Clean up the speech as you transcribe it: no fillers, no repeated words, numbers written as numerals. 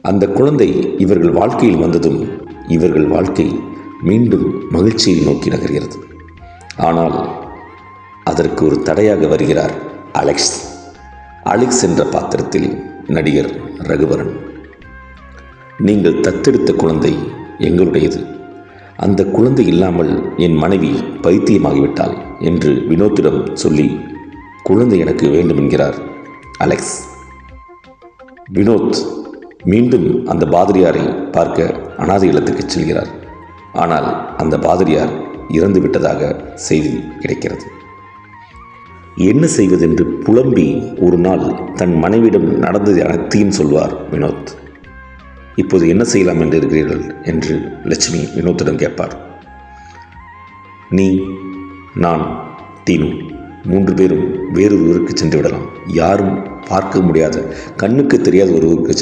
அந்த குழந்தை இவர்கள் வாழ்க்கையில் வந்ததும் இவர்கள் வாழ்க்கை மீண்டும் மகிழ்ச்சியை நோக்கி நகர்கிறது. ஆனால் அதற்கு ஒரு தடையாக வருகிறார் அலெக்ஸ். அலெக்ஸ் என்ற பாத்திரத்தில் நடிகர் ரகுவரன். நீங்கள் தத்தெடுத்த குழந்தை எங்களுடையது. அந்த குழந்தை இல்லாமல் என் மனைவி பைத்தியமாகிவிட்டாள் என்று வினோத்திடம் சொல்லி குழந்தை எனக்கு வேண்டும் என்கிறார் அலெக்ஸ். வினோத் மீண்டும் அந்த பாதிரியாரை பார்க்க அனாதை இல்லத்துக்கு செல்கிறார். ஆனால் அந்த பாதிரியார் இறந்து விட்டதாக செய்தி கிடைக்கிறது. என்ன செய்வதென்று புலம்பி ஒரு நாள் தன் மனைவியிடம் நடந்தது அனைத்தையும் சொல்வார் வினோத். இப்போது என்ன செய்யலாம் என்று இருக்கிறீர்கள் என்று லட்சுமி வினோத்திடம் கேட்பார். நீ, நான், தீனு 3 பேரும் வேறு ஊருக்கு சென்று விடலாம். யாரும் பார்க்க முடியாத, கண்ணுக்கு தெரியாத ஒரு ஊருக்கு